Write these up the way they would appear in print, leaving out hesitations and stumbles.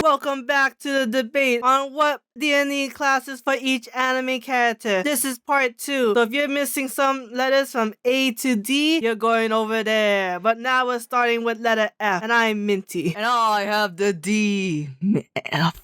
Welcome back to the debate on what D&D classes for each anime character. This is part 2. So if you're missing some letters from A to D, you're going over there. But now we're starting with letter F, and I'm Minty. And I have the D.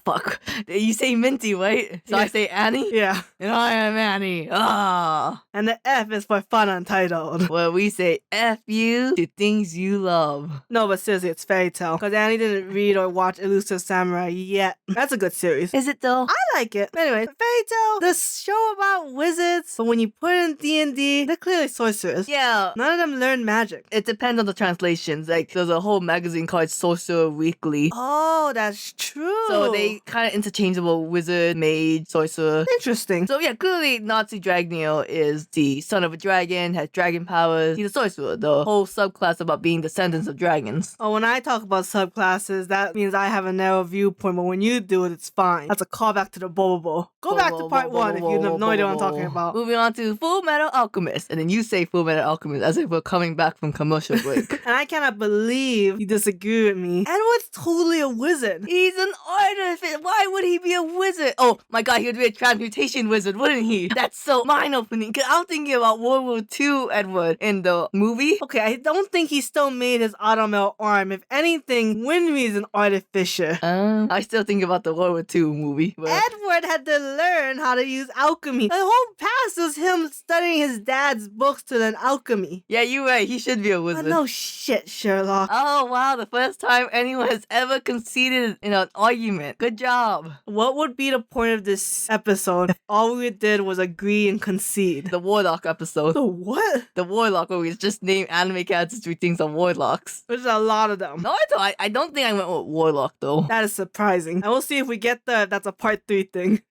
Fuck. You say Minty, right? So I say Annie? Yeah. And I am Annie. Ah. And the F is for FunUntitled. Well, we say F you to things you love. No, but seriously, it's fairy tale. Because Annie didn't read or watch Elusive Samurai yet. That's a good series. Is it though? I like it. Anyway, fairy tale, the show about wizards, but when you put in D&D, they're clearly sorcerers. Yeah. None of them learn magic. It depends on the translations. Like, there's a whole magazine called Sorcerer Weekly. Oh, that's true. So they kind of interchangeable: wizard, mage, sorcerer. Interesting. So yeah, clearly Natsu Dragneel is the son of a dragon, has dragon powers. He's a sorcerer. The whole subclass about being descendants of dragons. Oh, when I talk about subclasses, that means I have a narrow viewpoint, but when you do it, it's fine. That's a callback to the Bobo. Go back to part 1 if you have no idea what I'm talking about. Moving on to Full Metal Alchemist. And then you say Full Metal Alchemist as if we're coming back from commercial break. And I cannot believe you disagree with me. Edward's totally a wizard. He's an artificer. Why would he be a wizard? Oh my god, he would be a transmutation wizard, wouldn't he? That's so mind-opening. Because I'm thinking about World War II Edward in the movie. Okay, I don't think he still made his automail arm. If anything, Winry is an artificer. I still think about the World War II movie. But... Edward had to learn how to use alchemy. The whole past was him studying his dad's books to learn alchemy. Yeah, you're right. He should be a wizard. No shit, Sherlock. Oh, wow. The first time anyone has ever conceded in an argument. Good job. What would be the point of this episode if all we did was agree and concede? The Warlock episode. The what? The Warlock, where we just named anime characters we think are Warlocks. There's a lot of them. No, I don't think I went with Warlock, though. That is surprising. And we'll see if we get that's a part 3 thing.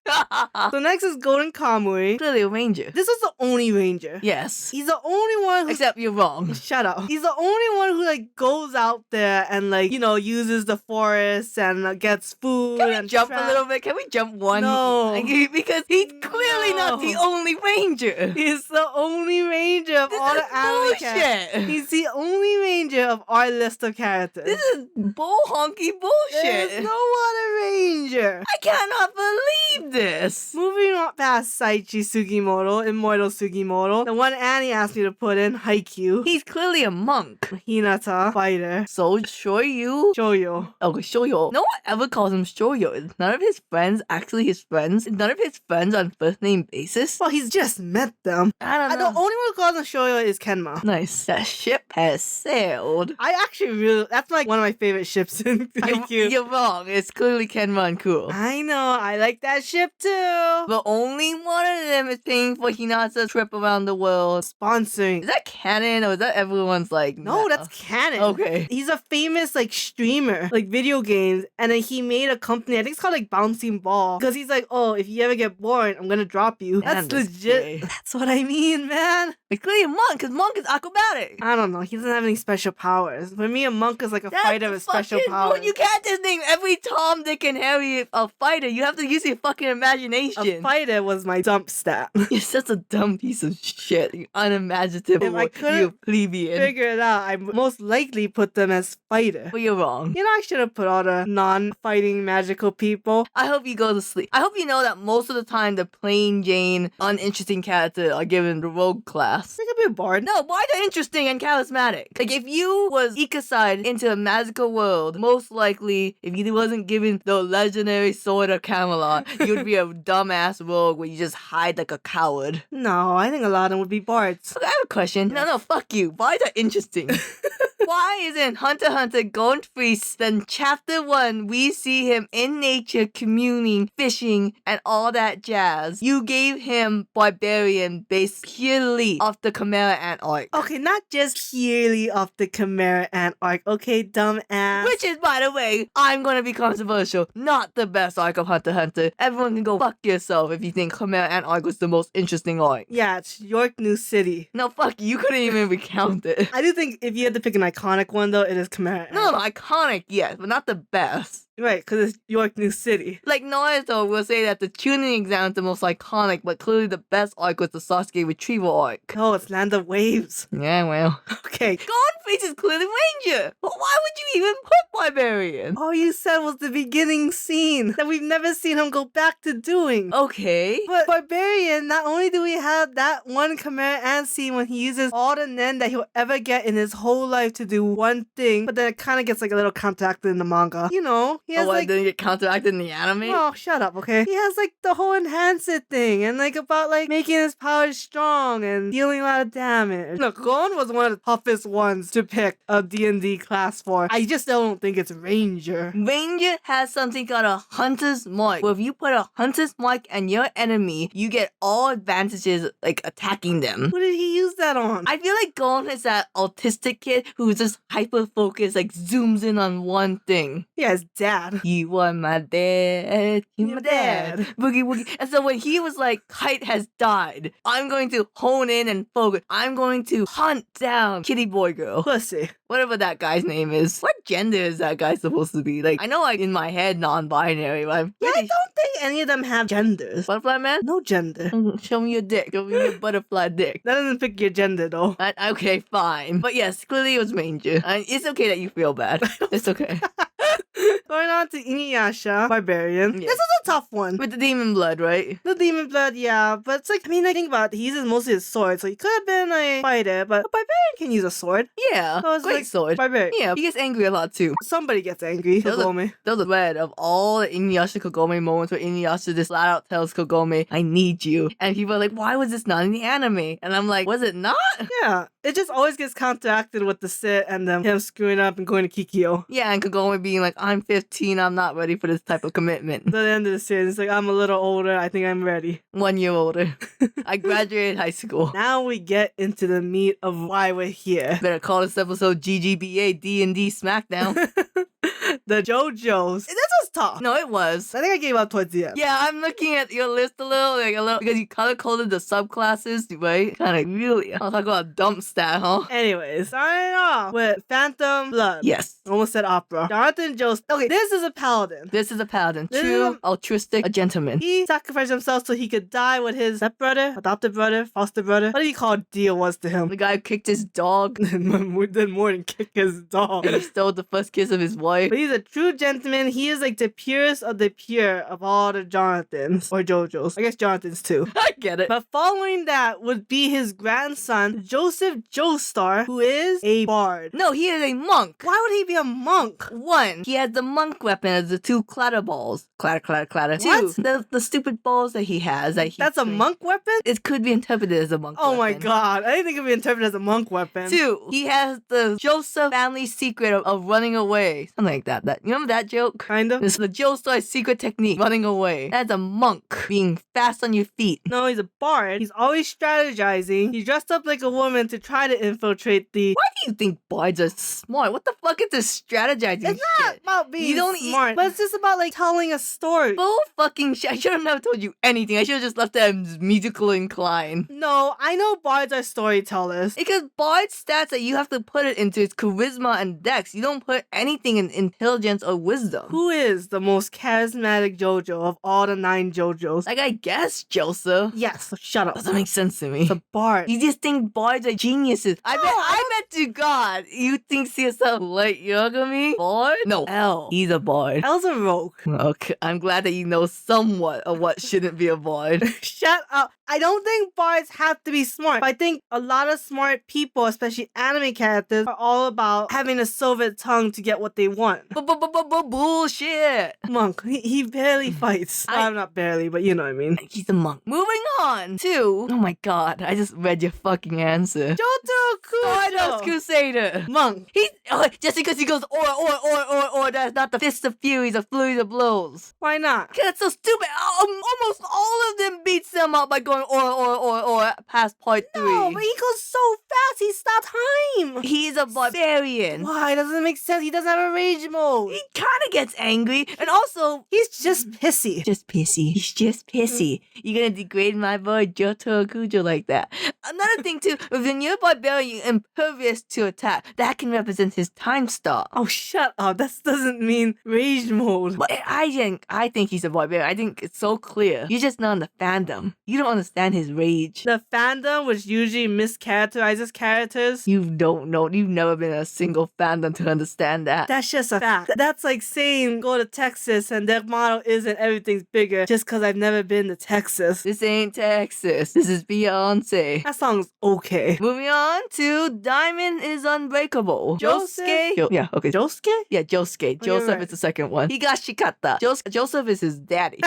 So next is Golden Kamui. Clearly a ranger. This was the only ranger. Yes. He's the only one who... Except you're wrong. Shut up. He's the only one who, like, goes out there and, like, you know, uses the forest and gets food. Can we jump a little bit? Can we jump one? No. Because he's clearly not the only ranger. He's the only ranger of all the anime characters. He's the only ranger of our list of characters. This is bull honky bullshit. There's no other ranger. I cannot believe this. Moving on past Saichi Sugimoto, Immortal Sugimoto, the one Annie asked me to put in, Haikyuu. He's clearly a monk. Hinata, fighter. So, Shoyu? Shoyo. Oh, Shoyo. No one ever calls him Shoyo. None of his friends actually his friends. None of his friends on first name basis. Well, he's just met them. I don't know. The only one who calls him Shoyo is Kenma. Nice. That ship has sailed. I actually really... That's like one of my favorite ships in Haikyuu. You're wrong. It's clearly Kenma and Cool. I know. I like that ship too. But only one of them is paying for Hinata's trip around the world. Sponsoring. Is that canon or is that everyone's like... No, that's canon. Okay. He's a famous like streamer, like video games, and then he made a company, I think it's called like Bouncing Ball, because he's like, oh, if you ever get bored, I'm gonna drop you. Man, That's legit. gay. That's what I mean, man. It's clearly a monk, because monk is acrobatic. I don't know. He doesn't have any special powers. For me, a monk is like a fighter with special powers. You can't just name every Tom, Dick, and Harry a fighter. You have to use your fucking imagination. A fighter was my dump stat. You're such a dumb piece of shit. You unimaginative. If I couldn't plebeian. figure it out, I most likely put them as fighter. But you're wrong. You know, I should have put all the non-fighting magical people. I hope you go to sleep. I hope you know that most of the time the plain Jane, uninteresting characters are given the rogue class. They could be a bard. No, bards are interesting and charismatic. Like, if you was Ikaside into a magical world, most likely, if you wasn't given the legendary sword of Camelot, you'd be a dumbass rogue where you just hide like a coward. No, I think a lot of them would be bards. Okay, I have a question. No, fuck you. Bards are interesting. Why isn't Hunter x Hunter Golden Fleece then chapter 1 we see him in nature communing, fishing, and all that jazz? You gave him Barbarian based purely off the Chimera Ant arc. Okay, not just purely off the Chimera Ant arc. Okay, dumbass. Which is, by the way, I'm gonna be controversial, not the best arc of Hunter x Hunter. Everyone can go fuck yourself if you think Chimera Ant arc was the most interesting arc. Yeah, it's York New City. No, fuck you couldn't even recount it. I do think if you had to pick an iconic one, though, it is Chimera Ant. No, iconic, yes, but not the best. Right, because it's York New City. Like Naruto will say that the tuning exam is the most iconic, but clearly the best arc was the Sasuke retrieval arc. No, it's Land of Waves. Yeah, well. Okay. Goldface is clearly Ranger. But why would you even put Barbarian? All you said was the beginning scene that we've never seen him go back to doing. Okay. But Barbarian, not only do we have that one command and scene when he uses all the nen that he'll ever get in his whole life to do one thing, but then it kind of gets like a little counteracted in the manga. You know, he has like... didn't get counteracted in the anime? Oh, shut up, okay? He has like the whole enhance it thing and like about like making his powers strong and dealing a lot of damage. Look, Gon was one of the toughest ones to pick a D&D class for. I just don't think it's Ranger. Ranger has something called a Hunter's Mark, where if you put a Hunter's Mark on your enemy, you get all advantages like attacking them. Who did he use that on? I feel like Gon is that autistic kid who's just hyper-focused, like zooms in on one thing. Yeah, his dad. You are my dad, you my dad. Boogie woogie. And so when he was like, Kite has died, I'm going to hone in and focus. I'm going to hunt down Kitty Boy Girl. Pussy. Whatever that guy's name is. What gender is that guy supposed to be? Like, I know like in my head non-binary, but I'm Yeah, I pretty don't think any of them have genders. Butterfly man? No gender. Show me your dick. Show me your butterfly dick. That doesn't pick your gender though. Okay, fine. But yes, clearly it was Ranger. And it's okay that you feel bad. It's okay. Going on to Inuyasha, Barbarian. Yes. This is a tough one. With the demon blood, right? The demon blood, yeah, but it's like, I mean, I think about it, he uses mostly his sword, so he could have been a fighter, but a Barbarian can use a sword. Yeah. So it's Great like, sword. Barbarian. Yeah, he gets angry a lot too. Somebody gets angry. Those are- Kagome. That was a thread of all the Inuyasha Kagome moments where Inuyasha just flat out tells Kagome, I need you. And people are like, why was this not in the anime? And I'm like, was it not? Yeah, it just always gets counteracted with the sit and then him screwing up and going to Kikyo. Yeah, and Kagome being like, I'm 15, I'm not ready for this type of commitment. At the end of the series, it's like, I'm a little older, I think I'm ready. 1 year older. I graduated high school. Now we get into the meat of why we're here. Better call this episode GGBA D&D Smackdown. The JoJo's. This was tough. No, it was. I think I gave up towards the end. Yeah, I'm looking at your list a little, because you color coded the subclasses, right? Kind of really. I'll talk about dump stat, huh? Anyways, starting off with Phantom Blood. Yes. Almost said opera. Jonathan Jones. Okay, this is a paladin. This is a paladin. This True, is altruistic, a gentleman. He sacrificed himself so he could die with his stepbrother, adopted brother, foster brother. What did he call deal was to him? The guy who kicked his dog. Did more than kick his dog. And he stole the first kiss of his wife. But he's a true gentleman. He is like the purest of the pure of all the Jonathans. Or JoJo's. I guess Jonathans too. I get it. But following that would be his grandson, Joseph Joestar, who is a bard. No, he is a monk. Why would he be a monk? 1, he has the monk weapon as the 2 clatter balls. Clatter, clatter, clatter. What? 2, the stupid balls that he has. That's a monk weapon? It could be interpreted as a monk Oh weapon. my god. I didn't think it would be interpreted as a monk weapon. 2, he has the Joseph family secret of running away. Something like that. You remember that joke? Kind of. It's the Joestar's secret technique, running away. That's a monk, being fast on your feet. No, he's a bard. He's always strategizing. He's dressed up like a woman to try to infiltrate the... Why do you think bards are smart? What the fuck is this strategizing It's not shit? about being You don't smart, but it's just about like telling a story. Bull fucking shit. I should have never told you anything. I should have just left that musical incline. No, I know bards are storytellers. Because bard stats that you have to put it into is charisma and dex. You don't put anything in intelligence or wisdom. Who is the most charismatic JoJo of all the 9 JoJos? Like, I guess Joseph. Yes, so shut up. Doesn't make sense to me. It's a bard. You just think bards are geniuses. I bet to God, you think to yourself, like Yagami? Bard? No, L. He's a bard. L's a rogue. Okay, I'm glad that you know somewhat of what shouldn't be a bard. Shut up. I don't think bards have to be smart, but I think a lot of smart people, especially anime characters, are all about having a silver tongue to get what they want. Bullshit. Monk, he barely fights. I'm not barely, but you know what I mean. He's a monk. Moving on to... Oh my god, I just read your fucking answer. Jotaro Stardust Crusader. Monk. He's... just because he goes or, that's not the fist of furies or flurries of blows. Why not? Cause that's so stupid. Almost all of them beats them up by going or past part 3. No, but he goes so fast, he stopped time. He's a barbarian. Why? Doesn't make sense. He doesn't have a rage mode. He kind of gets angry, and also He's just pissy. just pissy. He's just pissy. You're gonna degrade my boy Jotaro Kujo like that. Another thing too, when you're barbarian, you're impervious to attack. That can represent his his time star. Oh, shut up. That doesn't mean rage mode. But I think he's a barbarian. I think it's so clear. You're just not in the fandom. You don't understand his rage. The fandom, which usually mischaracterizes characters, You don't know. You've never been in a single fandom to understand that. that's just a fact. That's like saying go to Texas and their motto isn't everything's bigger just because I've never been to Texas. This ain't Texas. This is Beyonce. That song's okay. Moving on to Diamond is Unbreakable. Joseph? Yeah, okay. Josuke? Yeah, Josuke. Oh, you're Joseph right. is the second one. Higashikata. Joseph is his daddy.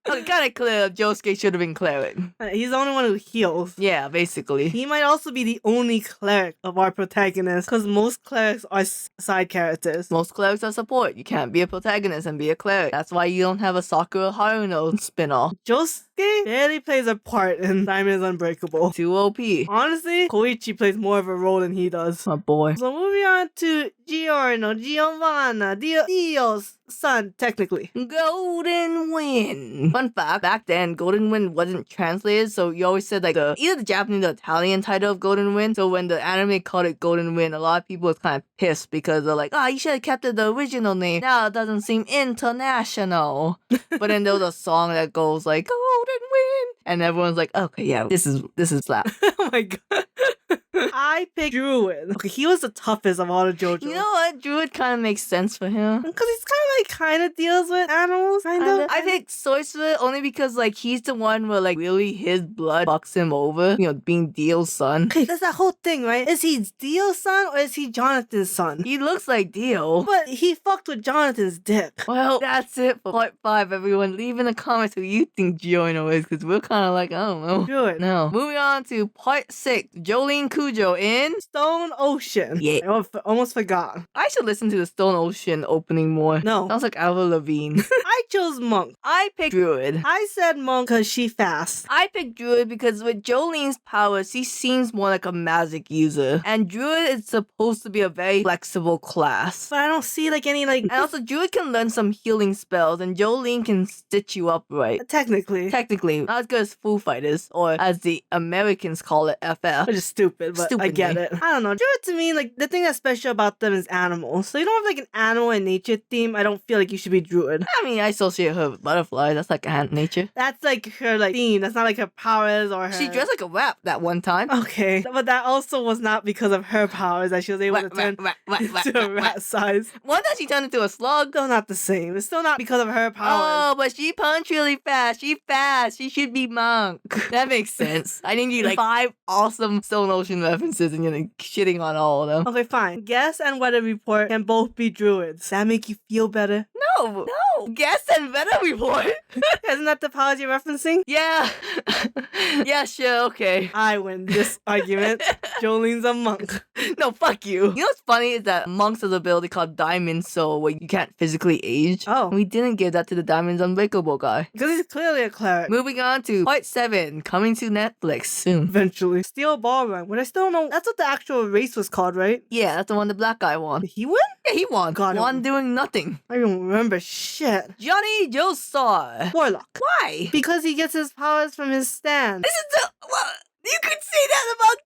Okay, kind of clear. Josuke should have been cleric. He's the only one who heals. Yeah, basically. He might also be the only cleric of our protagonists, because most clerics are side characters. Most clerics are support. You can't be a protagonist and be a cleric. That's why you don't have a Sakura Haruno spin-off. Josuke barely plays a part in Diamond is Unbreakable. Too OP. Honestly, Koichi plays more of a role than he does. My boy. So moving on to Giovanna, Dio's son, technically. Golden Wind. Fun fact, back then, Golden Wind wasn't translated, so you always said like either the Japanese or Italian title of Golden Wind. So when the anime called it Golden Wind, a lot of people was kind of pissed because they're like, you should have kept it the original name. Now it doesn't seem international. But then there was a song that goes like, Golden Wind. And everyone's like, okay, yeah, this is slap. Oh my god. I picked Druid. Okay, he was the toughest of all the JoJo. You know what? Druid kind of makes sense for him. Because he's kind of deals with animals, kind of. I picked Sorcerer only because like he's the one where like really his blood fucks him over. You know, being Dio's son. Okay, that's that whole thing, right? Is he Dio's son or is he Jonathan's son? He looks like Dio. But he fucked with Jonathan's dick. Well, that's it for part 5, everyone. Leave in the comments who you think Giorno is, because we're kind of like, I don't know. Druid. No. Moving on to part 6, Jolene Cujo in Stone Ocean. Yeah. I almost forgot. I should listen to the Stone Ocean opening more. No. Sounds like Avril Lavigne. I chose Monk. I picked Druid. I said Monk because she fast. I picked Druid because with Jolene's powers, she seems more like a magic user. And Druid is supposed to be a very flexible class. But I don't see like any like... And also, Druid can learn some healing spells, and Jolene can stitch you up right. Technically. Technically, not as good as Foo Fighters, or as the Americans call it, FF. Which is stupid, but I Stupid get name. it. I don't know. Druid to me, like, the thing that's special about them is animals. So you don't have like an animal and nature theme. I don't feel like you should be Druid. I mean, I associate her with butterflies. That's like ant nature. That's like her like theme. That's not like her powers or her... She dressed like a rat that one time. Okay. But that also was not because of her powers that she was able to turn into a rat size. One time she turned into a slug. Still not the same. It's still not because of her powers. Oh, but she punched really fast. She fast. She should be monk. That makes sense. I think you like 5 awesome Stone Ocean references and you're like, shitting on all of them. Okay, fine. Guess and Weather Report can both be druids. That make you feel better? No. Guess and Venom Report. Isn't that the powers you're referencing? Yeah. Yeah, sure, okay. I win this argument. Jolene's a monk. No, fuck you. You know what's funny is that monks have the ability called Diamond Soul where you can't physically age. Oh. We didn't give that to the Diamond's Unbreakable guy. Because he's clearly a cleric. Moving on to part 7, coming to Netflix soon. Eventually. Steel Ball Run. But I still don't know. That's what the actual race was called, right? Yeah, that's the one the black guy won. Did he win? Yeah, he won. God, Won doing nothing. I don't remember shit. Johnny Joestar. Warlock. Why? Because he gets his powers from his stand. This is the... Well, you could say that about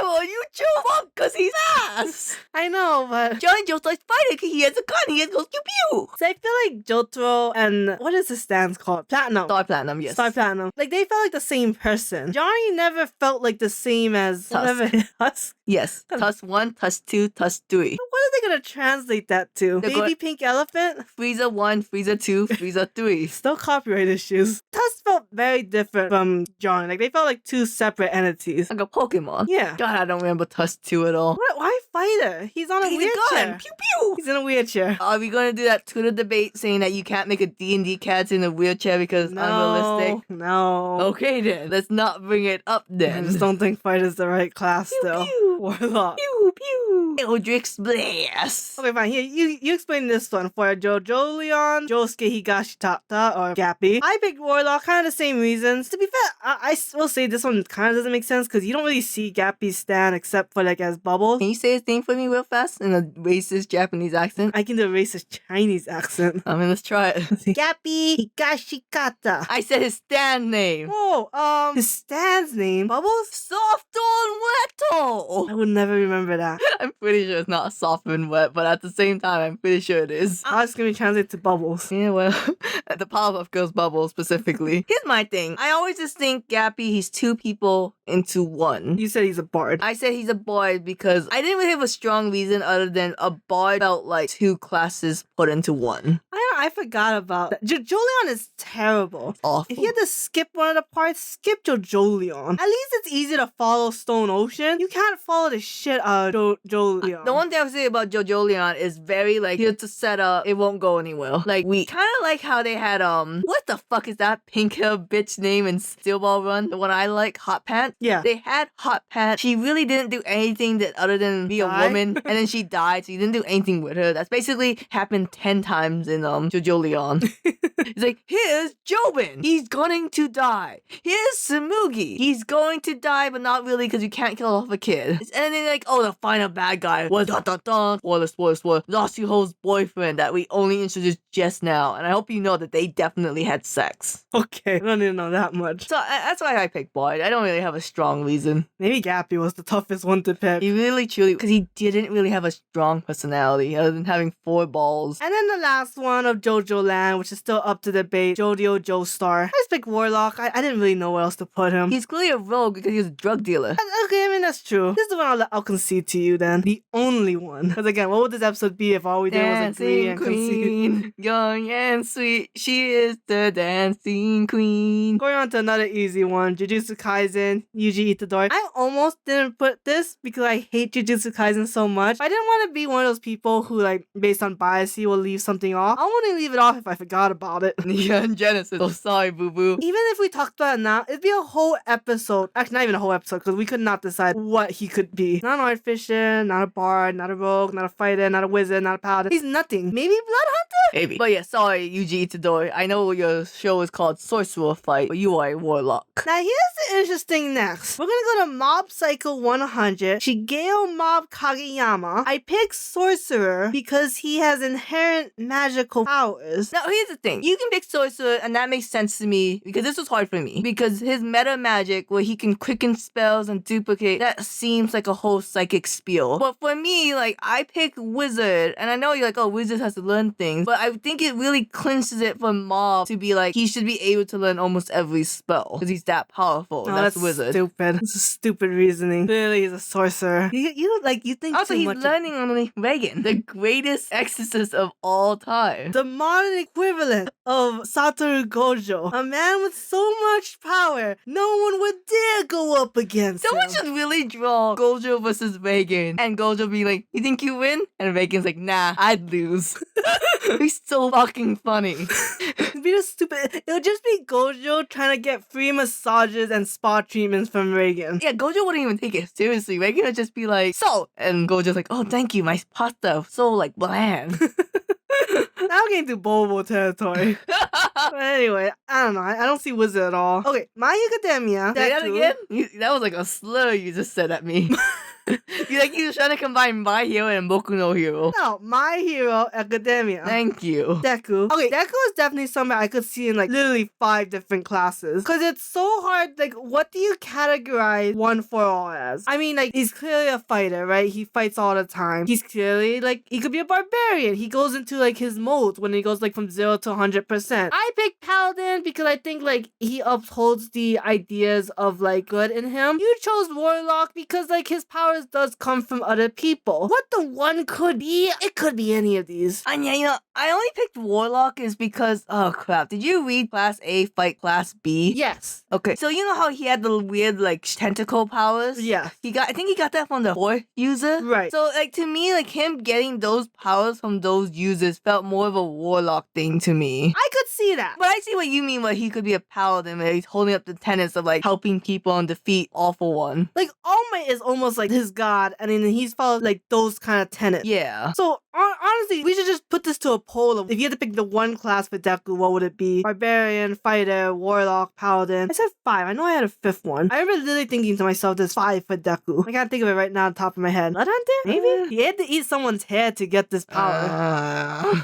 Jotaro. You chose Monk because he's ass. I know, but... Johnny Joestar's fighting. He has a gun. He goes pew pew. So I feel like Jotaro and... What is the stands called? Platinum. Star Platinum, yes. Star Platinum. Like, they felt like the same person. Johnny never felt like the same as... Tusk. Whatever. Tusk? Yes. Tusk 1, Tusk 2, Tusk 3. What are they gonna translate that to? They're Baby going- Pink Elephant? Frieza 1, Frieza 2, Frieza 3. Still copyright issues. Tusk felt very different from Johnny. Like, they felt like two separate entities. Like a Pokemon. Yeah. God, I don't remember Tusk 2 at all. Why fighter? He's on a He's a wheelchair. gun. Pew pew. He's in a wheelchair. Are we going to do that Twitter debate saying that you can't make a D&D character in a wheelchair because it's unrealistic? No. Okay then, let's not bring it up I then. just don't think fighter's the right class Pew, still. pew. Warlock. Pew pew. Eldritch Blast. Okay, fine. Here, you explain this one for Joleon, Josuke Higashitata, or Gappy. I picked Warlock, kind of the same reasons. To be fair, I will say this one kind of doesn't make sense because you don't really see Gappy's stand except for like as Bubbles. Can you say his name for me real fast in a racist Japanese accent? I can do a racist Chinese accent. I mean, let's try it. Gappy Higashikata. I said his stand name. Oh, his stand's name, Bubbles? Soft on Weto. I would never remember that. I'm pretty sure it's not soft and wet, but at the same time, I'm pretty sure it is. How it's gonna be translated to bubbles? Yeah, well, the Powerpuff Girls bubble specifically. Here's my thing. I always just think Gappy, he's two people into one. You said he's a bard. I said he's a bard because I didn't really have a strong reason other than a bard felt like two classes put into one. I forgot about that. Jolion is terrible. Awful. If you had to skip one of the parts, skip Jolion. At least it's easy to follow Stone Ocean. You can't follow the shit out of Jolion. The one thing I would say about JoJo Leon is very like here to set up, it won't go anywhere. Like we kind of like how they had what the fuck is that pink hair bitch name in Steel Ball Run? The one I like, Hot Pants. Yeah. They had Hot Pants. She really didn't do anything that other than be a woman, and then she died. So you didn't do anything with her. That's basically happened 10 times in JoJo Leon. It's like here's Jobin. He's going to die. Here's Samugi. He's going to die, but not really because you can't kill off a kid. And then like, oh, the final bad guy was Yasuho's boyfriend that we only introduced just now. And I hope you know that they definitely had sex. Okay, I don't even know that much. So that's why I picked Boyd. I don't really have a strong reason. Maybe Gappy was the toughest one to pick. He really truly, because he didn't really have a strong personality other than having 4 balls. And then the last one of JoJo Land, which is still up to debate, Jodio Joestar. I just picked Warlock. I didn't really know where else to put him. He's clearly a rogue because he was a drug dealer. Okay, I mean, that's true. This is the one I'll concede to you then. The only one. Because again, what would this episode be if all we did was agree and concede? Young and sweet, she is the dancing queen. Going on to another easy one, Jujutsu Kaisen, Yuji Itadori. I almost didn't put this because I hate Jujutsu Kaisen so much. I didn't want to be one of those people who, like, based on bias, he will leave something off. I want to leave it off if I forgot about it. Neon Genesis. Oh, sorry, boo-boo. Even if we talked about it now, it'd be a whole episode. Actually, not even a whole episode, because we could not decide what he could be. Not an artificer, not a bard, not a rogue, not a fighter, not a wizard, not a paladin. He's nothing. Maybe Blood Hunter? Maybe. But yeah, sorry, Yuji Itadori. I know your show is called Sorcerer Fight, but you are a warlock. Now here's the interesting next. We're gonna go to Mob Psycho 100, Shigeo Mob Kageyama. I picked Sorcerer because he has inherent magical powers. Now here's the thing. You can pick Sorcerer, and that makes sense to me, because this was hard for me. Because his meta magic, where he can quicken spells and duplicate, that seems like a whole psychic spiel. But for me, like, I picked Wizard, and I know you're like, oh, Wizard has to learn things, but I think it really clinches it for Mob to be like, he should be able to learn almost every spell, because he's that powerful. No, that's Wizard. Stupid. This is stupid reasoning. Clearly, he's a sorcerer. You think also, too he's much. learning on Reagan, the greatest exorcist of all time. The modern equivalent of Satoru Gojo. A man with so much power, no one would dare go up against him. Someone should really draw Gojo versus Reagan, and Gojo be like, you think you win? And Reagan's like, nah, I'd lose. He's so fucking funny. It'd be just stupid. It would just be Gojo trying to get free massages and spa treatments from Reagan. Yeah, Gojo wouldn't even take it seriously. Reagan would just be like, so, and Gojo's like, oh, thank you, my pasta, so like bland. Now we're getting to Bobo territory. But anyway, I don't know. I don't see Wizard at all. Okay, My Academia. Say that again? That was like a slur you just said at me. You were trying to combine My Hero and Boku no Hero. No, My Hero Academia. Thank you. Deku. Okay, Deku is definitely something I could see in like literally 5 different classes. Because it's so hard, like, what do you categorize One For All as? I mean, like, he's clearly a fighter, right? He fights all the time. He's clearly, like, he could be a barbarian. He goes into, like, his modes when he goes, like, from 0 to 100%. I picked Paladin because I think, like, he upholds the ideas of, like, good in him. You chose Warlock because, like, his powers does come from other people. What the one could be? It could be any of these. And yeah, I only picked Warlock is because, oh crap, did you read Class A fight Class B? Yes. Okay, so you know how he had the weird, like, tentacle powers? Yeah. I think he got that from the fourth user? Right. So, like, to me, like, him getting those powers from those users felt more of a Warlock thing to me. I could see that. But I see what you mean, where he could be a paladin, where he's holding up the tenets of, like, helping people and defeat Awful One. Like, All Might is almost like his god, and then he's followed, like, those kind of tenets. Yeah. So, honestly, we should just put this to a poll. If you had to pick the one class for Deku, what would it be? Barbarian, Fighter, Warlock, Paladin. I said 5. I know I had a 5th one. I remember literally thinking to myself, there's 5 for Deku. I can't think of it right now on top of my head. Blood Hunter? Maybe? He had to eat someone's hair to get this power.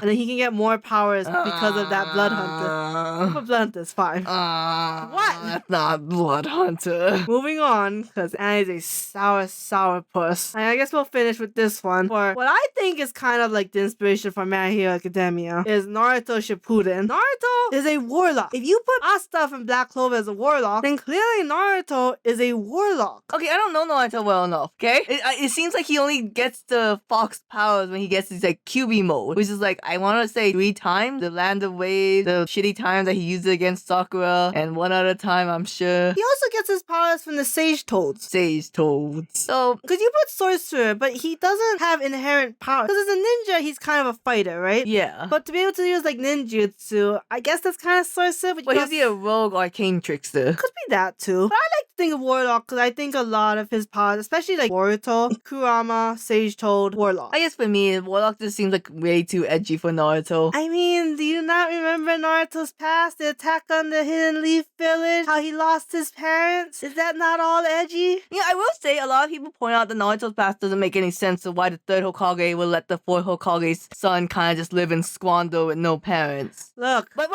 And then he can get more powers because of that Blood Hunter. But Blood Hunter's 5. What? That's not Blood Hunter. Moving on, because Annie's a sour puss. And I guess we'll finish with this one. For what I think is kind of like the inspiration for My Hero Academia is Naruto Shippuden. Naruto is a warlock. If you put Asta from Black Clover as a warlock, then clearly Naruto is a warlock. Okay, I don't know Naruto well enough, okay? It seems like he only gets the fox powers when he gets his like QB mode, which is like, I want to say 3 times. The Land of Waves, the shitty time that he used it against Sakura, and one other time, I'm sure. He also gets his powers from the Sage Toads. Sage Toads. So, because you put Sorcerer, but he doesn't have inherent power. Because as a ninja, he's kind of a fighter, right? yeah. But to be able to use like ninjutsu, I guess that's kind of Sorcerer. But he'll be a rogue arcane trickster. Could be that too. But I like to think of Warlock because I think a lot of his powers, especially like Boruto, Kurama, Sage Toad, Warlock. I guess for me, Warlock just seems like way too edgy for Naruto. I mean, do you not remember Naruto's past? The attack on the Hidden Leaf Village? How he lost his parents? Is that not all edgy? Yeah, I will say a lot of people point out that Naruto's past doesn't make any sense of why the 3rd Hokage will let the 4th Hokage's son kind of just live in squander with no parents. Look. But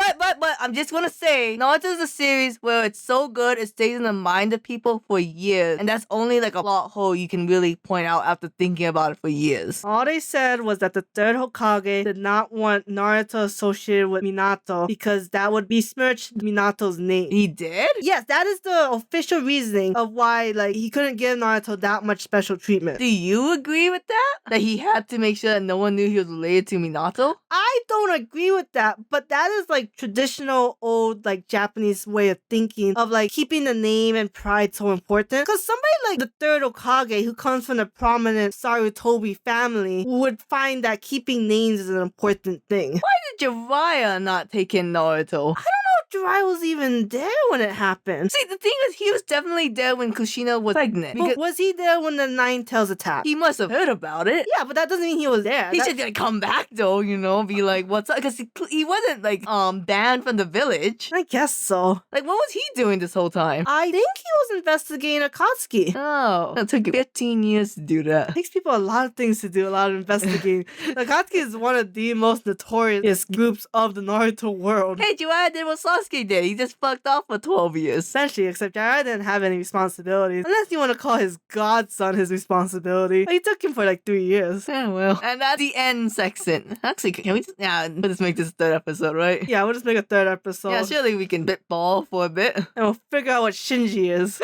I'm just gonna say, Naruto's a series where it's so good it stays in the mind of people for years. And that's only like a plot hole you can really point out after thinking about it for years. All they said was that the 3rd Hokage did not want Naruto associated with Minato because that would besmirch Minato's name. He did? Yes, that is the official reasoning of why like he couldn't give Naruto that much special treatment. Do you agree with that? That he had to make sure that no one knew he was related to Minato? I don't agree with that, but that is like traditional old like Japanese way of thinking of like keeping the name and pride so important. Because somebody like the 3rd Hokage who comes from the prominent Sarutobi family would find that keeping names is an important thing. Why did Jiraiya not take in Naruto? Jiraiya was even there when it happened. See, the thing is, he was definitely there when Kushina was pregnant. But was he there when the Nine Tails attacked? He must have heard about it. Yeah, but that doesn't mean he was there. He should like come back though, you know, be like, what's up? Because he wasn't like banned from the village. I guess so. Like, what was he doing this whole time? I think he was investigating Akatsuki. Oh, it took 15 years to do that. It takes people a lot of things to do, a lot of investigating. Akatsuki is one of the most notorious groups of the Naruto world. Hey, Jiraiya did what Sasuke did. He just fucked off for 12 years. Essentially, except Jiraiya didn't have any responsibilities. Unless you want to call his godson his responsibility. He took him for like 3 years. Yeah, well. And that's the end section. Actually, can we just, we'll just make this a 3rd episode, right? Yeah, we'll just make a 3rd episode. Yeah, surely we can bitball for a bit. And we'll figure out what Shinji is.